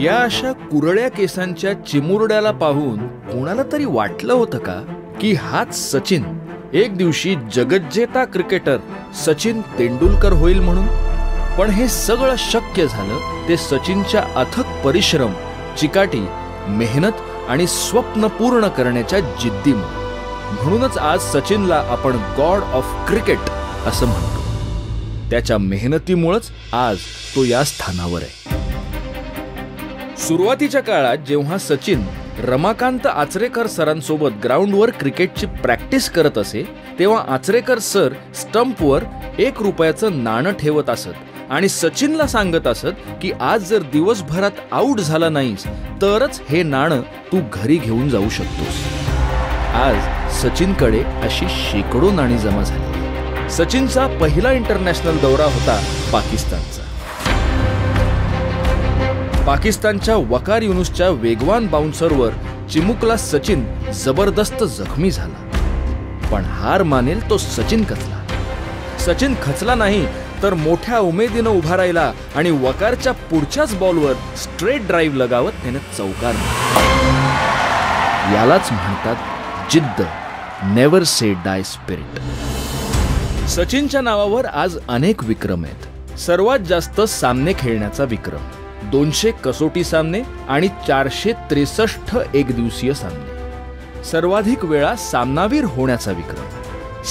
या अशा कुरळ्या केसांच्या चिमुरड्याला पाहून कोणाला तरी वाटलं होतं का की हाच सचिन एक दिवशी जगज्जेता क्रिकेटर सचिन तेंडुलकर होईल म्हणून? पण हे सगळं शक्य झालं ते सचिनच्या अथक परिश्रम, चिकाटी, मेहनत आणि स्वप्न पूर्ण करण्याच्या जिद्दीमुळे. म्हणूनच आज सचिनला आपण गॉड ऑफ क्रिकेट असं म्हणतो. त्याच्या मेहनतीमुळेच आज तो या स्थानावर आहे. सुरुवातीच्या काळात जेव्हा सचिन रमाकांत आचरेकर सरांसोबत ग्राउंडवर क्रिकेटची प्रॅक्टिस करत असे, तेव्हा आचरेकर सर स्टंपवर 1 रुपयाचं नाणं ठेवत असत आणि सचिनला सांगत असत की आज जर दिवसभरात आऊट झाला नाहीस तरच हे नाणं तू घरी घेऊन जाऊ शकतोस. आज सचिनकडे अशी शेकडो नाणी जमा झाली. सचिनचा पहिला इंटरनॅशनल दौरा होता पाकिस्तानचा. पाकिस्तानच्या वकार युनुसच्या वेगवान बाउन्सरवर चिमुकला सचिन जबरदस्त जखमी झाला. पण हार मानेल तो सचिन खचला. सचिन खचला नाही तर मोठ्या उमेदीनं उभा राहिला आणि वकारच्या पुढच्याच बॉलवर स्ट्रेट ड्राईव्ह लगावत त्याने चौकार मारला. यालाच म्हणतात जिद्द, नेव्हर से डाय स्पिरिट. सचिनच्या नावावर आज अनेक विक्रम आहेत. सर्वात जास्त सामने खेळण्याचा विक्रम, 200 कसोटी सामने आणि 463 एकदिवसीय सामने. सर्वाधिक वेळा सामनावीर होण्याचा विक्रम,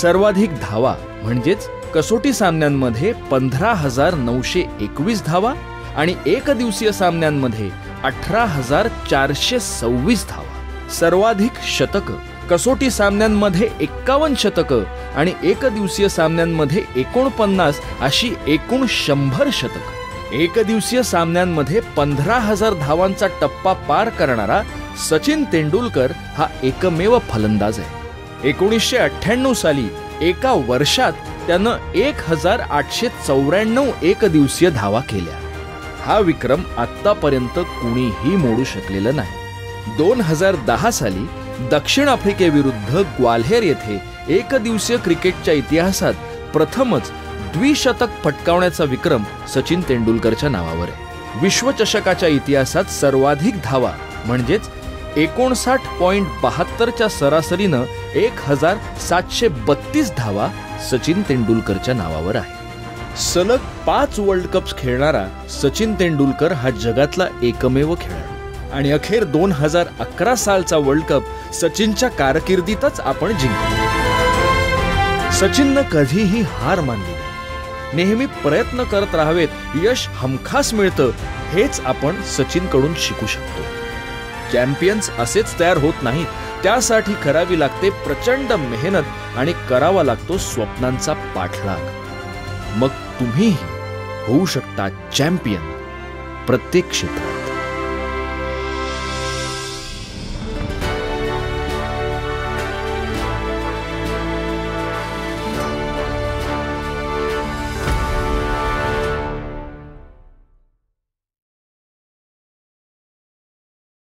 सर्वाधिक धावा म्हणजेच कसोटी सामन्यांमध्ये 15,921 धावा आणि एकदिवसीय सामन्यांमध्ये 18,426 धावा. सर्वाधिक शतकं, कसोटी सामन्यांमध्ये 51 शतकं आणि एकदिवसीय सामन्यांमध्ये 49 अशी एकूण 100 शतकं. एकदिवसीय सामन्यांमध्ये 15,000 धावांचा टप्पा पार करणारा सचिन तेंडुलकर हा एकमेव फलंदाज आहे. 1998 साली एका वर्षात त्यानं 1,894 एकदिवसीय धावा केल्या. हा विक्रम आतापर्यंत कुणीही मोडू शकलेलं नाही. 2010 साली दक्षिण आफ्रिकेविरुद्ध ग्वाल्हेर येथे एकदिवसीय क्रिकेटच्या इतिहासात प्रथमच द्विशतक फटकावण्याचा विक्रम सचिन तेंडुलकरच्या नावावर आहे. विश्वचषकाच्या इतिहासात सर्वाधिक धावा म्हणजेच 59.72च्या सरासरीनं 1,732 धावा सचिन तेंडुलकरच्या नावावर आहे. सलग 5 वर्ल्ड कप्स खेळणारा सचिन तेंडुलकर हा जगातला एकमेव खेळाडू. आणि अखेर 2011 सालचा वर्ल्ड कप सचिनच्या कारकिर्दीतच आपण जिंकलो. सचिननं कधीही हार मानली नाही. नेहमी प्रयत्न करत राहावेत, यश हमखास मिळतं हेच आपण सचिनकडून शिकू शकतो. चॅम्पियन्स असेच तयार होत नाहीत, त्यासाठी करावी लागते प्रचंड मेहनत आणि करावा लागतो स्वप्नांचा पाठलाग. मग तुम्हीही होऊ शकता चॅम्पियन प्रत्येक क्षेत्रात.